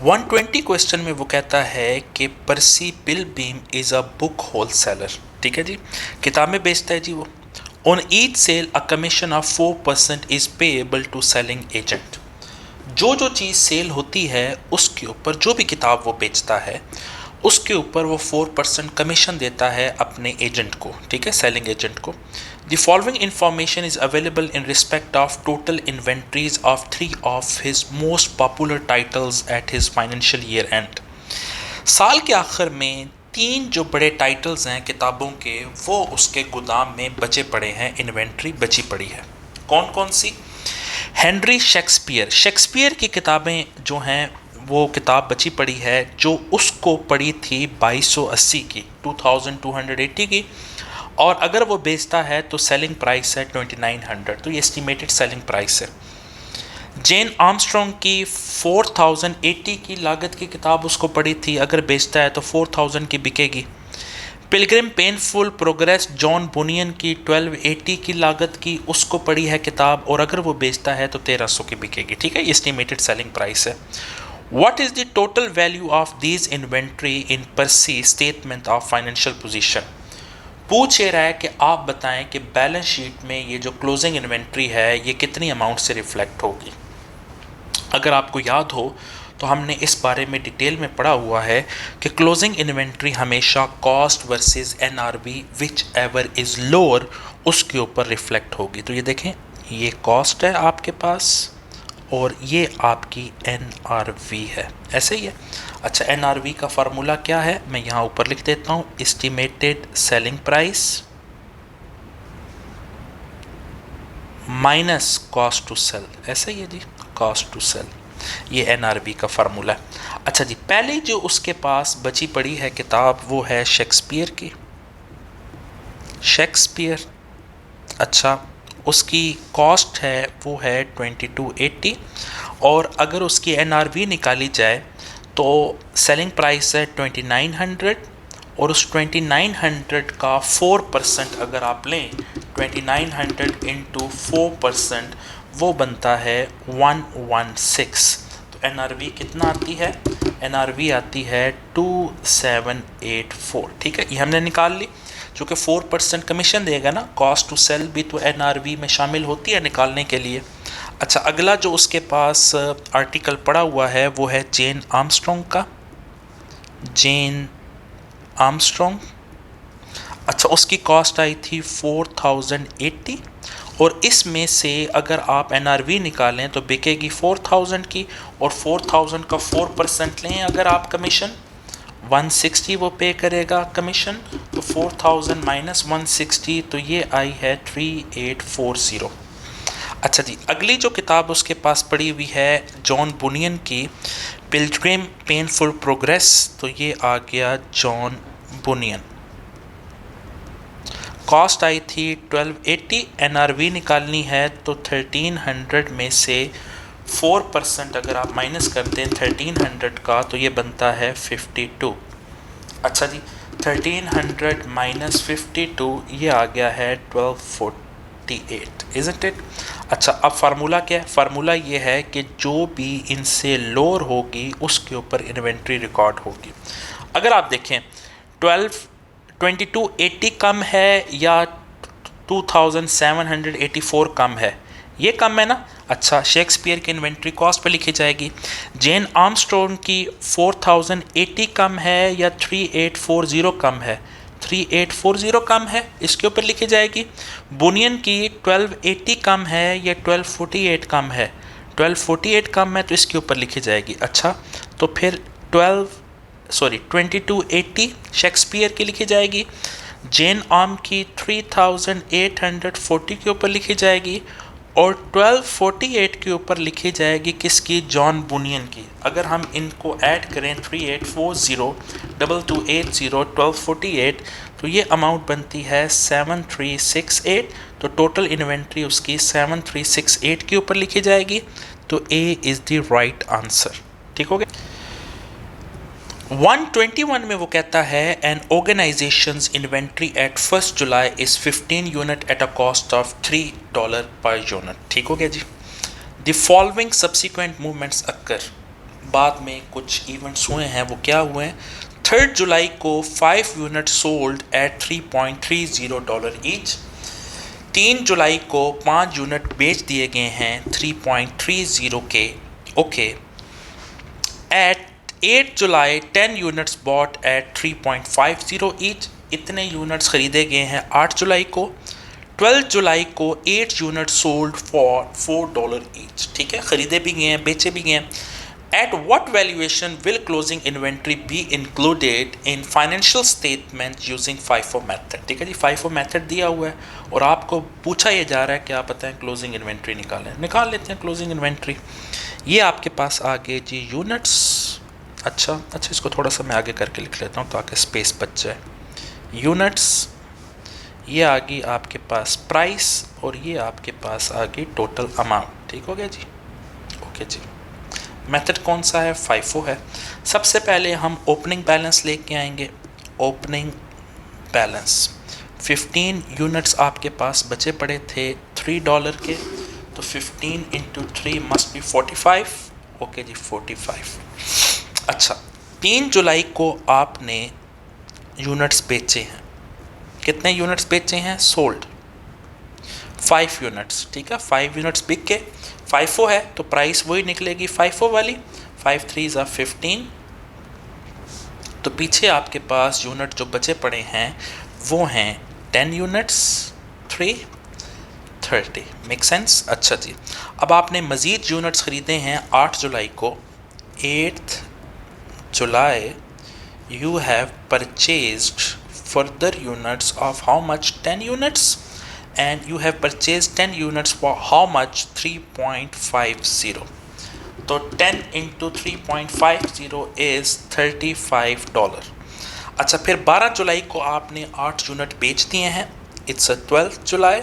120 question में वो कहता है कि Percy bill beam is a book wholesaler. ठीक है जी, किताबें बेचता है जी वो। On each sale a commission of 4% is payable to selling agent. जो जो चीज़ सेल होती है उसके ऊपर, जो भी किताब वो बेचता है उसके ऊपर वो 4% कमीशन देता है अपने एजेंट को, ठीक है, सेलिंग एजेंट को। The following information is available in respect of total inventories of 3 of his most popular titles at his financial year and. साल के आखिर में 3 जो बड़े टाइटल्स हैं किताबों के, वो उसके गोदाम में बचे पड़े हैं, इन्वेंट्री बची पड़ी है। कौन कौन सी? हेनरी शेक्सपियर, शेक्सपियर की किताबें जो हैं वो किताब बची पड़ी है जो उसको पड़ी थी 2280 की, 2280 की, और अगर वो बेचता है तो सेलिंग प्राइस है 2900, तो ये एस्टिमेटेड सेलिंग प्राइस है। जेन आर्मस्ट्रॉन्ग की 4080 की लागत की किताब उसको पड़ी थी, अगर बेचता है तो 4000 की बिकेगी। पिलग्रिम पेनफुल प्रोग्रेस जॉन बुनियन की 1280 की लागत की उसको पड़ी है किताब, और अगर वो बेचता है तो 1300 की बिकेगी। ठीक है, एस्टिमेटेड सेलिंग प्राइस है। What is the total value of these inventory in pursed statement of financial position. पूछ ये रहा है कि आप बताएं कि बैलेंस शीट में ये जो क्लोजिंग इन्वेंट्री है ये कितनी अमाउंट से रिफ्लेक्ट होगी। अगर आपको याद हो तो हमने इस बारे में डिटेल में पढ़ा हुआ है कि क्लोजिंग इन्वेंट्री हमेशा cost versus NRV which ever is lower उसके ऊपर रिफ्लेक्ट होगी। तो ये देखें, ये कॉस्ट है आपके पास और ये आपकी एनआरवी है, ऐसे ही है। अच्छा, एनआरवी का फार्मूला क्या है मैं यहाँ ऊपर लिख देता हूँ, estimated selling price minus cost to sell, ऐसे ही है जी, कॉस्ट टू सेल, ये एनआरबी का फार्मूला है। अच्छा जी, पहले जो उसके पास बची पड़ी है किताब वो है शेक्सपियर की, शेक्सपियर। अच्छा, उसकी कॉस्ट है वो है 2280, और अगर उसकी एनआरबी निकाली जाए तो सेलिंग प्राइस है 2900, और उस 2900 का 4% अगर आप लें, 2900 इंटू 4% वो बनता है 116। तो एनआरवी कितना आती है? एनआरवी आती है 2784। ठीक है, ये हमने निकाल ली। चूँकि 4% कमीशन देगा ना, कॉस्ट टू सेल भी तो एनआरवी में शामिल होती है निकालने के लिए। अच्छा, अगला जो उसके पास आर्टिकल पड़ा हुआ है वो है जेन आर्मस्ट्रॉन्ग का, जेन आर्मस्ट्रॉन्ग। अच्छा, उसकी कॉस्ट आई थी 4080, और इसमें से अगर आप एनआरवी निकालें तो बिकेगी 4000 की, और 4000 का 4% लें अगर आप कमीशन, 160 वो पे करेगा कमीशन, तो 4000 माइनस 160, तो ये आई है 3840। अच्छा जी, अगली जो किताब उसके पास पड़ी हुई है जॉन बुनियन की, पिलग्रिम पेनफुल प्रोग्रेस, तो ये आ गया जॉन बुनियन। कॉस्ट आई थी 1280, एनआरवी निकालनी है तो 1300 में से 4% अगर आप माइनस कर दें 1300 का तो ये बनता है 52। अच्छा जी, 1300 माइनस 52 ये आ गया है 1248, इज़न्ट इट। अच्छा, अब फार्मूला क्या है? फार्मूला ये है कि जो भी इनसे लोअर होगी उसके ऊपर इन्वेंट्री रिकॉर्ड होगी। अगर आप देखें 2280 कम है या 2784 कम है, ये कम है ना। अच्छा, शेक्सपियर की इन्वेंट्री कॉस्ट पे लिखी जाएगी। जेन आर्मस्ट्रॉन्ग की 4080 कम है या 3840 कम है, 3840 कम है, इसके ऊपर लिखी जाएगी। बुनियन की 1280 कम है या 1248 कम है, 1248 कम है तो इसके ऊपर लिखी जाएगी। अच्छा, तो फिर 2280 शेक्सपियर की लिखी जाएगी, जेन आर्म की 3840 के ऊपर लिखी जाएगी, और 1248 के ऊपर लिखी जाएगी किसकी? जॉन बुनियन की। अगर हम इनको ऐड करें 3840 2280 1248, तो ये अमाउंट बनती है 7368। तो टोटल इन्वेंट्री उसकी 7368 के ऊपर लिखी जाएगी, तो A is the right answer. ठीक हो गया। 121 में वो कहता है an organisation's inventory at 1 July is 15 unit at a cost of $3 per unit. ठीक हो गया जी। The following subsequent movements occur. बाद में कुछ इवेंट्स हुए हैं, वो क्या हुए हैं? 3 जुलाई को 5 यूनिट सोल्ड एट $3.30 ईच। 3 जुलाई को 5 यूनिट बेच दिए गए हैं 3.30 के, okay. At 8 July 10 units bought at 3.50 each. इतने यूनिट्स खरीदे गए हैं 8 जुलाई को। 12 जुलाई को 8 यूनिट सोल्ड फॉर $4 ईच, ठीक है, खरीदे भी गए हैं, बेचे भी गए हैं। At what valuation will closing inventory be included in financial statement using FIFO method, ठीक है जी। FIFO मेथड दिया हुआ है और आपको पूछा ये जा रहा है कि आप बताएं क्लोजिंग इन्वेंट्री निकाल लेते हैं क्लोजिंग इन्वेंट्री। ये आपके पास आगे जी यूनिट्स, अच्छा इसको थोड़ा सा मैं आगे करके लिख लेता हूँ ताकि स्पेस बच जाए। यूनिट्स, ये आ गई आपके पास प्राइस, और ये आपके पास आ गई टोटल अमाउंट, ठीक हो गया जी, ओके जी। मेथड कौन सा है? FIFO है। सबसे पहले हम ओपनिंग बैलेंस लेके आएंगे। ओपनिंग बैलेंस 15 यूनिट्स आपके पास बचे पड़े थे $3 के, तो 15 इंटू 3 मस्ट बी 45, ओके जी 45। अच्छा, 3 जुलाई को आपने यूनिट्स बेचे हैं, कितने यूनिट्स बेचे हैं? सोल्ड 5 यूनिट्स, ठीक है, 5 यूनिट्स बिक के। FIFO है तो प्राइस वही निकलेगी FIFO वाली, 5 3 15। तो पीछे आपके पास यूनिट जो बचे पड़े हैं वो हैं 10 यूनिट्स 330, मेक सेंस? अच्छा जी, अब आपने मज़ीद यूनिट्स ख़रीदे हैं 8 जुलाई को। 8 जुलाई you have purchased further units of how much? 10 units, and you have purchased 10 units for how much? 3.50. तो 10 into 3.50 is $35। अच्छा, फिर 12 जुलाई को आपने 8 यूनिट बेच दिए हैं। It's 12 July,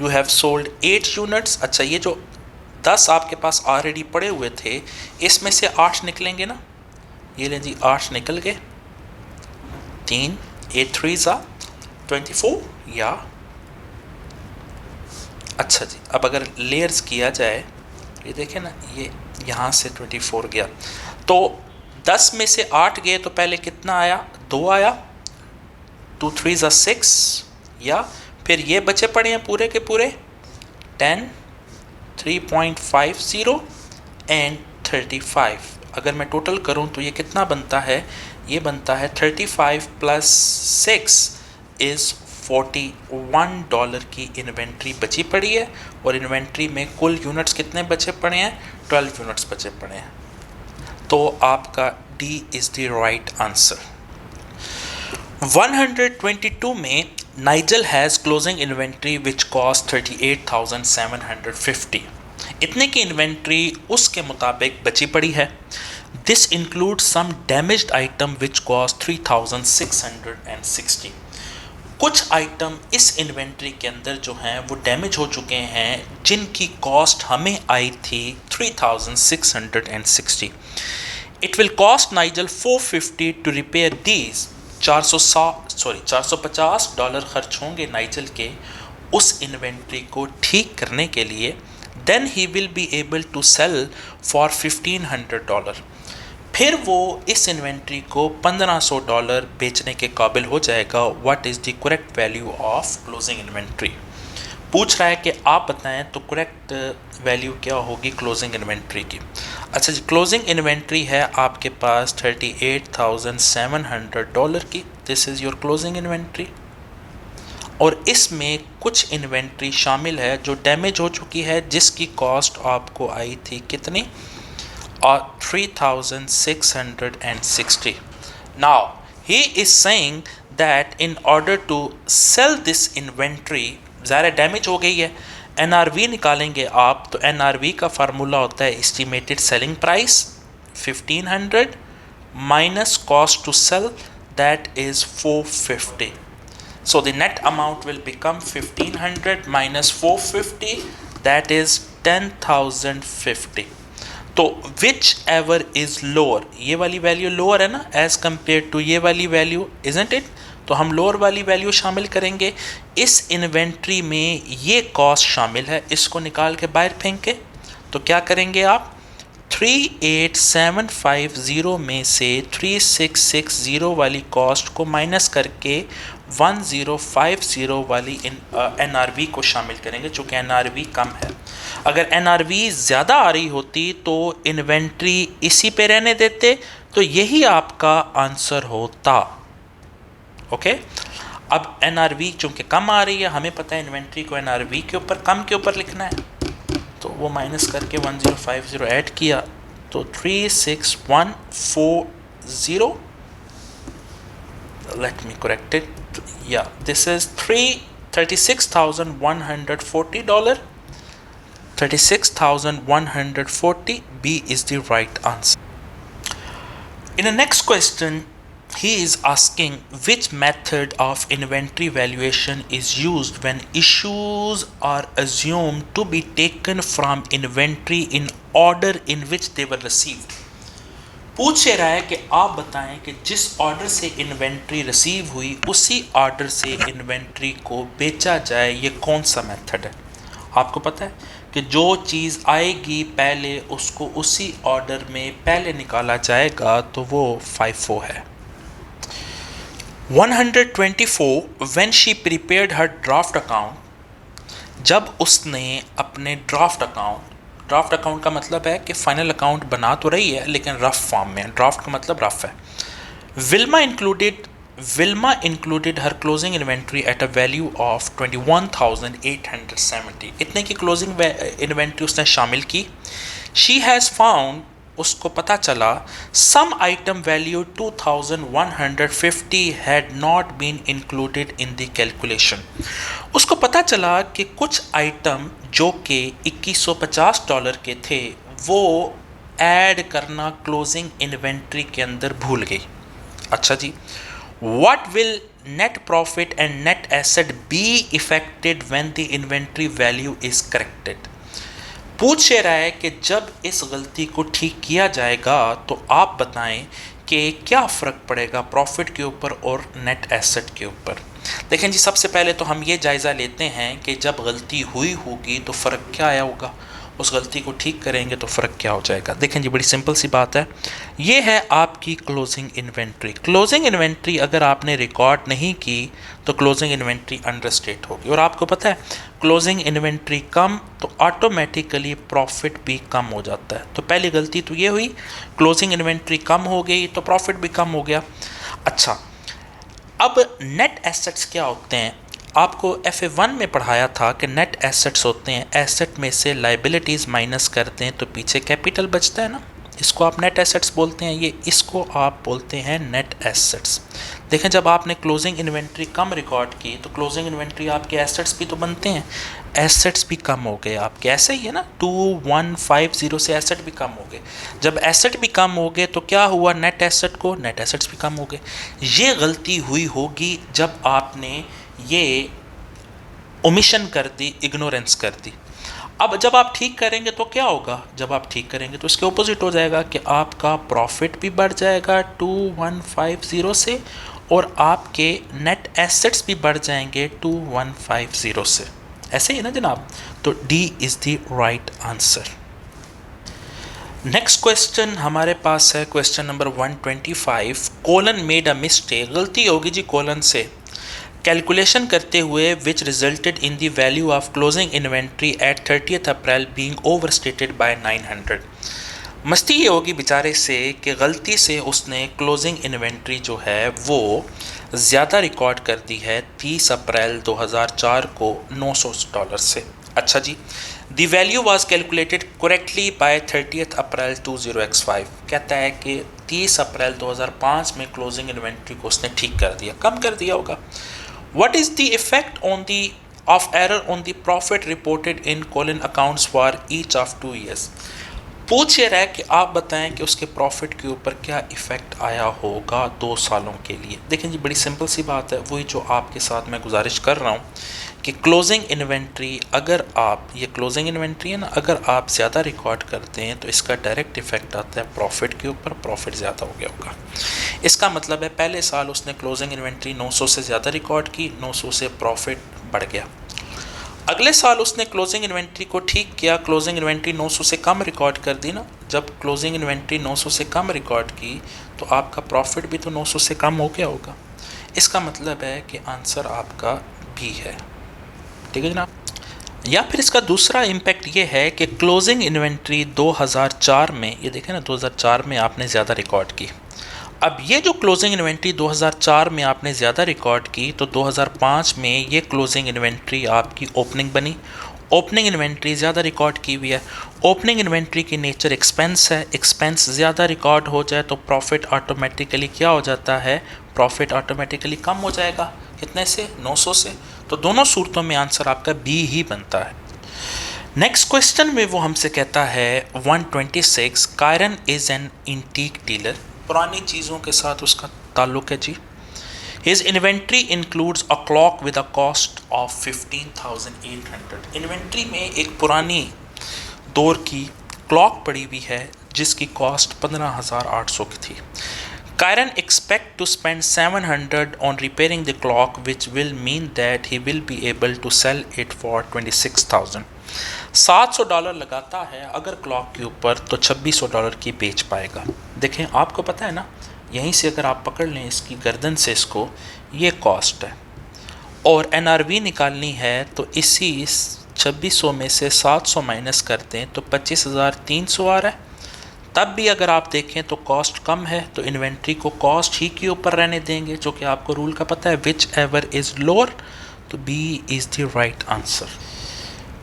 you have sold 8 units. अच्छा, ये जो 10 आपके पास ऑलरेडी पड़े हुए थे, इसमें से 8 निकलेंगे ना, ये लें जी 8 निकल गए, 3 8 3 24 या, अच्छा जी। अब अगर लेयर्स किया जाए, ये देखें ना, ये यहाँ से 24 गया, तो 10 में से 8 गए तो पहले कितना आया? 2 आया, 2 3 6, या फिर ये बचे पड़े हैं पूरे के पूरे 10 3.50 एंड 35। अगर मैं टोटल करूं तो ये कितना बनता है? ये बनता है 35 प्लस 6 इज़ $41 की इन्वेंट्री बची पड़ी है, और इन्वेंट्री में कुल यूनिट्स कितने बचे पड़े हैं? 12 यूनिट्स बचे पड़े हैं। तो आपका D is the right answer. 122 में Nigel has closing inventory which cost 38,750। इतने की इन्वेंट्री उसके मुताबिक बची पड़ी है। This include some damaged item which cost 3,660। कुछ आइटम इस इन्वेंट्री के अंदर जो हैं वो डैमेज हो चुके हैं, जिनकी कॉस्ट हमें आई थी 3,660। It will cost Nigel 450 to repair these. $450 खर्च होंगे नाइजल के उस इन्वेंट्री को ठीक करने के लिए। Then he will be able to sell for $1,500। फिर वो इस इन्वेंट्री को $1,500 बेचने के काबिल हो जाएगा। What is the correct value of closing inventory? पूछ रहा है कि आप बताएं तो करेक्ट वैल्यू क्या होगी क्लोजिंग इन्वेंट्री की। अच्छा जी, क्लोजिंग इन्वेंट्री है आपके पास $38,700 की। This is your closing inventory, और इसमें कुछ इन्वेंट्री शामिल है जो डैमेज हो चुकी है, जिसकी कॉस्ट आपको आई थी कितनी? 3,660। Now he is saying that in order to sell this inventory, ज़ाहिर डैमेज हो गई है, NRV निकालेंगे आप, तो NRV का फार्मूला होता है estimated selling price 1500 minus cost to sell, that is 450। So the net amount will become 1500 minus 450, that is 10,050. तो which ever is lower, ये वाली वैल्यू लोअर है ना as compared to ये वाली वैल्यू, isn't it? तो हम लोअर वाली वैल्यू शामिल करेंगे। इस इन्वेंट्री में ये कॉस्ट शामिल है, इसको निकाल के बाहर फेंक के, तो क्या करेंगे आप, 38,750 में से 3660 वाली कॉस्ट को माइनस करके 1050 वाली NRV को शामिल करेंगे, चूँकि NRV कम है। अगर NRV ज़्यादा आ रही होती तो इन्वेंट्री इसी पे रहने देते, तो यही आपका आंसर होता। ओके, अब NRV चूँकि कम आ रही है, हमें पता है इन्वेंट्री को NRV के ऊपर कम के ऊपर लिखना है, तो वो माइनस करके 1050 ऐड किया तो 36140, लेट मी करेक्ट इट, या this is $36,140, 36,140, B is the right answer. In the next question, he is asking which method of inventory valuation is used when issues are assumed to be taken from inventory in order in which they were received. पूछ रहा है कि आप बताएं कि जिस order से inventory receive हुई उसी ऑर्डर से इन्वेंट्री को बेचा जाए, ये कौन सा मेथड है। आपको पता है कि जो चीज़ आएगी पहले उसको उसी ऑर्डर में पहले निकाला जाएगा, तो वो FIFO है। 124 when she prepared her draft account, जब उसने अपने ड्राफ्ट अकाउंट का मतलब है कि फाइनल अकाउंट बना तो रही है लेकिन रफ फॉर्म में, ड्राफ्ट का मतलब रफ है। Wilma included her closing inventory at a value of 21,870, इतने की क्लोजिंग इन्वेंट्री उसने शामिल की। शी हैज़ फाउंड, उसको पता चला, some item value 2,150 had not been included in the calculation. उसको पता चला कि कुछ आइटम जो कि $2150 के थे वो ऐड करना क्लोजिंग इन्वेंट्री के अंदर भूल गई। अच्छा जी, what will net profit and net asset be affected when the inventory value is corrected. पूछ रहा है कि जब इस गलती को ठीक किया जाएगा तो आप बताएं कि क्या फ़र्क पड़ेगा प्रॉफिट के ऊपर और नेट एसेट के ऊपर। देखें जी, सबसे पहले तो हम ये जायज़ा लेते हैं कि जब गलती हुई होगी तो फ़र्क क्या आया होगा, उस गलती को ठीक करेंगे तो फ़र्क क्या हो जाएगा। देखें जी, बड़ी सिंपल सी बात है, ये है आपकी क्लोजिंग इन्वेंट्री। क्लोजिंग इन्वेंट्री अगर आपने रिकॉर्ड नहीं की तो क्लोजिंग इन्वेंट्री अंडरस्टेट होगी, और आपको पता है क्लोजिंग इन्वेंट्री कम तो ऑटोमेटिकली प्रॉफिट भी कम हो जाता है। तो पहली गलती तो ये हुई, क्लोजिंग इन्वेंट्री कम हो गई तो प्रॉफिट भी कम हो गया। अच्छा, अब नेट एसेट्स क्या होते हैं, आपको FA1 में पढ़ाया था कि नेट एसेट्स होते हैं, एसेट में से लाइबिलिटीज़ माइनस करते हैं तो पीछे कैपिटल बचता है ना, इसको आप नेट एसेट्स बोलते हैं, ये इसको आप बोलते हैं नेट एसेट्स। देखें, जब आपने क्लोजिंग इन्वेंट्री कम रिकॉर्ड की तो क्लोजिंग इन्वेंट्री आपके एसेट्स भी तो बनते हैं, एसेट्स भी कम हो गए आपके, ऐसे ही है ना, 2150 से एसेट भी कम हो गए। जब एसेट भी कम हो गए तो क्या हुआ, नेट एसेट्स भी कम हो गए। ये गलती हुई होगी जब आपने ये ओमिशन कर दी, इग्नोरेंस कर दी। अब जब आप ठीक करेंगे तो क्या होगा, जब आप ठीक करेंगे तो इसके ऑपोजिट हो जाएगा कि आपका प्रॉफिट भी बढ़ जाएगा 2150 से और आपके नेट एसेट्स भी बढ़ जाएंगे 2150 से। ऐसे ही ना जनाब, तो D is the right answer. Next question हमारे पास है question number 125। Colin made a mistake, गलती होगी जी कोलन से कैलकुलेशन करते हुए which resulted in the value of closing inventory at 30 April being overstated by 900। मस्ती ये होगी बेचारे से कि गलती से उसने क्लोजिंग इन्वेंट्री जो है वो ज़्यादा रिकॉर्ड कर दी है 30 अप्रैल 2004 को $900 से। अच्छा जी, the value was calculated correctly by 30 April 20x5। कहता है कि 30 अप्रैल 2005 में क्लोजिंग इन्वेंट्री को उसने ठीक कर दिया, कम कर दिया होगा। What is the effect of error on the profit reported in colon accounts for each of 2 years? पूछ रहा है कि आप बताएं कि उसके प्रॉफिट के ऊपर क्या इफ़ेक्ट आया होगा 2 सालों के लिए। देखें जी, बड़ी सिंपल सी बात है, वही जो आपके साथ मैं गुजारिश कर रहा हूँ कि क्लोजिंग इन्वेंट्री, अगर आप, ये क्लोजिंग इन्वेंट्री है ना, अगर आप ज़्यादा रिकॉर्ड करते हैं तो इसका डायरेक्ट इफेक्ट आता है प्रॉफिट के ऊपर, प्रॉफिट ज़्यादा हो गया होगा। इसका मतलब है पहले साल उसने क्लोजिंग इन्वेंट्री 900 से ज़्यादा रिकॉर्ड की, 900 से प्रॉफिट बढ़ गया। अगले साल उसने क्लोजिंग इन्वेंट्री को ठीक किया, क्लोजिंग इन्वेंट्री 900 से कम रिकॉर्ड कर दी ना। जब क्लोजिंग इन्वेंट्री 900 से कम रिकॉर्ड की तो आपका प्रॉफिट भी तो 900 से कम हो गया होगा। इसका मतलब है कि आंसर आपका बी है। ठीक है जनाब। या फिर इसका दूसरा इम्पैक्ट ये है कि क्लोजिंग इन्वेंट्री 2004 में, ये देखें ना 2004 में आपने ज़्यादा रिकॉर्ड की। अब ये जो क्लोजिंग इन्वेंट्री 2004 में आपने ज़्यादा रिकॉर्ड की तो 2005 में ये क्लोजिंग इन्वेंट्री आपकी ओपनिंग बनी। ओपनिंग इन्वेंट्री ज़्यादा रिकॉर्ड की हुई है। ओपनिंग इन्वेंट्री की नेचर एक्सपेंस है, एक्सपेंस ज़्यादा रिकॉर्ड हो जाए तो प्रॉफिट ऑटोमेटिकली क्या हो जाता है, प्रॉफिट ऑटोमेटिकली कम हो जाएगा। कितने से, 900 से। तो दोनों सूरतों में आंसर आपका बी ही बनता है। नेक्स्ट क्वेश्चन में वो हमसे कहता है 126, Kieran is an antique dealer. पुरानी चीज़ों के साथ उसका ताल्लुक है जी। His inventory includes a clock with a cost of 15,800। Inventory में एक पुरानी दौर की क्लॉक पड़ी हुई है जिसकी कॉस्ट 15,800 की थी। Kyron expect to spend 700 on repairing the clock, which will mean that he will be able to sell it for 26,000। $700 लगाता है अगर क्लॉक के ऊपर तो $2600 की बेच पाएगा। देखें आपको पता है ना, यहीं से अगर आप पकड़ लें इसकी गर्दन से इसको, ये कॉस्ट है और NRV निकालनी है तो इसी 2600 में से 700 माइनस कर दें तो 25,300 आ रहा है। तब भी अगर आप देखें तो कॉस्ट कम है तो इन्वेंट्री को कॉस्ट ही के ऊपर रहने देंगे, जो कि आपको रूल का पता है, विच एवर इज़ लोअर, तो B is the right answer.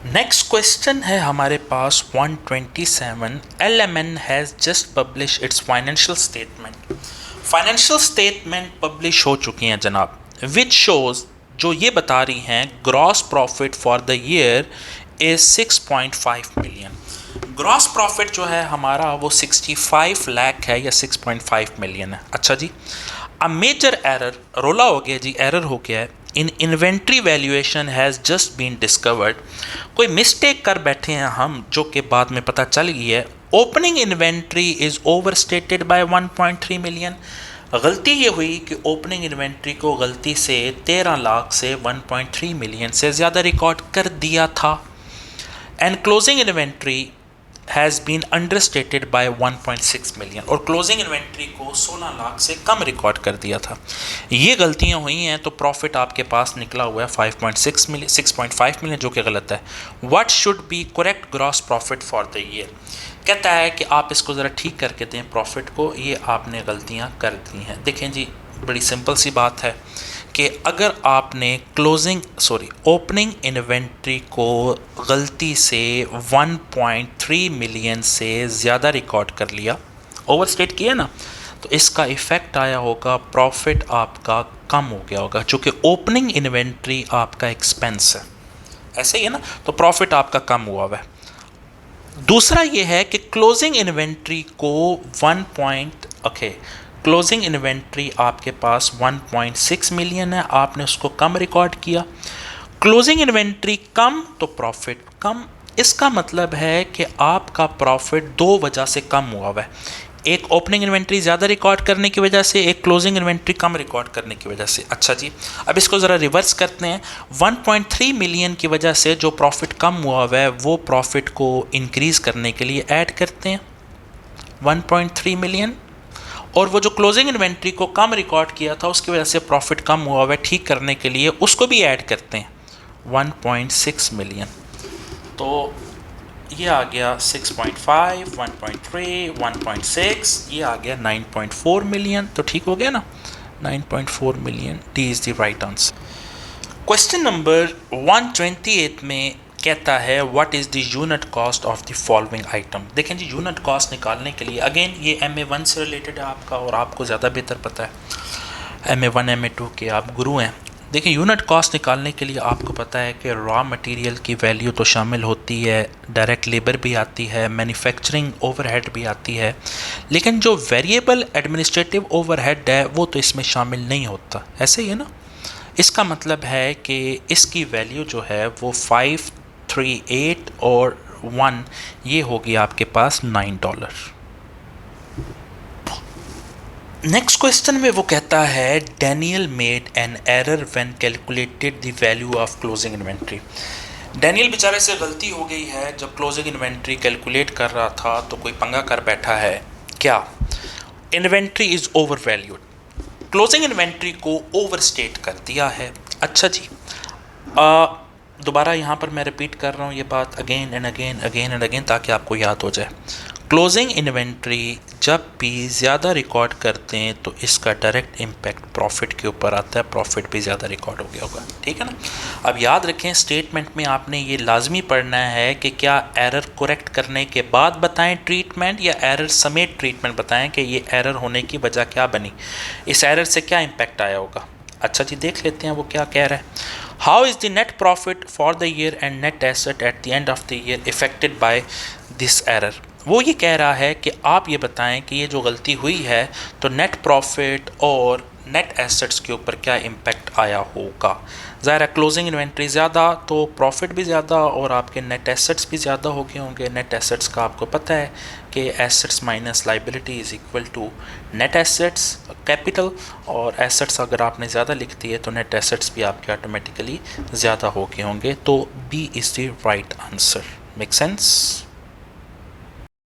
Next question है हमारे पास 127, LMN has just publish its financial statement. Financial statement publish हो चुकी हैं जनाब, विच शोज़, जो ये बता रही हैं gross profit for the year is 6.5 million. Gross profit जो है हमारा वो 65 लाख है या 6.5 मिलियन है। अच्छा जी, अब मेजर एरर रोला हो गया जी, एरर हो गया है। In inventory valuation has just been discovered. कोई मिस्टेक कर बैठे हैं हम, जो कि बाद में पता चल गई है। Opening inventory is over stated by 1.3 million. गलती ये हुई कि ओपनिंग इन्वेंट्री को गलती से 13 लाख से 1.3 मिलियन से ज़्यादा रिकॉर्ड कर दिया था। And closing inventory has been understated by 1.6 million, और क्लोजिंग इन्वेंट्री को 16 लाख से कम रिकॉर्ड कर दिया था। ये गलतियां हुई हैं तो प्रॉफिट आपके पास निकला हुआ है 5.6 मिलियन, 6.5 मिलियन, जो कि गलत है। What should be correct gross profit for the year. कहता है कि आप इसको ज़रा ठीक करके दें प्रॉफिट को, ये आपने गलतियाँ कर दी हैं। देखें जी, बड़ी सिंपल सी बात है कि अगर आपने ओपनिंग इन्वेंट्री को गलती से 1.3 मिलियन से ज़्यादा रिकॉर्ड कर लिया, ओवरस्टेट किया ना, तो इसका इफ़ेक्ट आया होगा, प्रॉफिट आपका कम हो गया होगा, चूँकि ओपनिंग इन्वेंट्री आपका एक्सपेंस है, ऐसे ही है ना, तो प्रॉफिट आपका कम हुआ हुआ है। दूसरा ये है कि क्लोजिंग इन्वेंट्री को क्लोजिंग इन्वेंट्री आपके पास 1.6 मिलियन है, आपने उसको कम रिकॉर्ड किया। क्लोजिंग इन्वेंट्री कम तो प्रॉफिट कम। इसका मतलब है कि आपका प्रॉफिट दो वजह से कम हुआ है, एक ओपनिंग इन्वेंट्री ज़्यादा रिकॉर्ड करने की वजह से, एक क्लोजिंग इन्वेंट्री कम रिकॉर्ड करने की वजह से। अच्छा जी, अब इसको ज़रा रिवर्स करते हैं। 1.3 मिलियन की वजह से जो प्रॉफिट कम हुआ है वो प्रॉफिट को इंक्रीज़ करने के लिए ऐड करते हैं 1.3 मिलियन, और वो जो क्लोजिंग इन्वेंट्री को कम रिकॉर्ड किया था उसकी वजह से प्रॉफिट कम हुआ है, ठीक करने के लिए उसको भी ऐड करते हैं 1.6 मिलियन। तो ये आ गया 6.5, 1.3, 1.6, ये आ गया 9.4 मिलियन। तो ठीक हो गया ना, 9.4 million. D is the right answer. Question number 128 में कहता है what is the unit cost of the following item. देखें जी, यूनिट कॉस्ट निकालने के लिए अगेन ये MA1 से रिलेटेड है आपका, और आपको ज़्यादा बेहतर पता है, MA1 MA2 के आप गुरु हैं। देखिए, यूनिट कॉस्ट निकालने के लिए आपको पता है कि रॉ मटेरियल की वैल्यू तो शामिल होती है, डायरेक्ट लेबर भी आती है, मैन्युफैक्चरिंग ओवरहेड भी आती है, लेकिन जो वेरिएबल एडमिनिस्ट्रेटिव ओवरहेड है वो तो इसमें शामिल नहीं होता, ऐसे ही है ना। इसका मतलब है कि इसकी वैल्यू जो है वो 5, 3, 8 और 1, ये होगी आपके पास $9। नेक्स्ट क्वेश्चन में वो कहता है Daniel made an error when calculated the value of closing inventory. Daniel बेचारे से गलती हो गई है, जब क्लोजिंग इन्वेंट्री कैलकुलेट कर रहा था तो कोई पंगा कर बैठा है। क्या? Inventory is over valued, closing inventory को ओवरस्टेट कर दिया है। अच्छा जी, दोबारा यहाँ पर मैं रिपीट कर रहा हूँ ये बात again and again again and again, ताकि आपको याद हो जाए। क्लोजिंग इन्वेंट्री जब भी ज़्यादा रिकॉर्ड करते हैं तो इसका डायरेक्ट इम्पैक्ट प्रॉफिट के ऊपर आता है, प्रॉफिट भी ज़्यादा रिकॉर्ड हो गया होगा, ठीक है ना। अब याद रखें, स्टेटमेंट में आपने ये लाजमी पढ़ना है कि क्या एरर करेक्ट करने के बाद बताएं ट्रीटमेंट, या एरर समेत ट्रीटमेंट बताएं कि ये एरर होने की वजह क्या बनी, इस एरर से क्या इम्पैक्ट आया होगा। अच्छा जी, देख लेते हैं वो क्या कह रहा है। How is the net profit for the year and net asset at the end of the year affected by this error. वो ये कह रहा है कि आप ये बताएं कि ये जो गलती हुई है तो नेट प्रॉफिट और नेट एसेट्स के ऊपर क्या इम्पैक्ट आया होगा। ज़ाहिर है क्लोजिंग इन्वेंट्री ज़्यादा तो प्रॉफिट भी ज़्यादा और आपके नेट एसेट्स भी ज़्यादा हो गए होंगे। नेट एसेट्स का आपको पता है कि assets minus liability is equal to net assets capital, और एसेट्स अगर आपने ज़्यादा लिख दिए तो नेट एसेट्स भी आपके ऑटोमेटिकली ज़्यादा हो गए होंगे। तो B is the right answer. Make sense?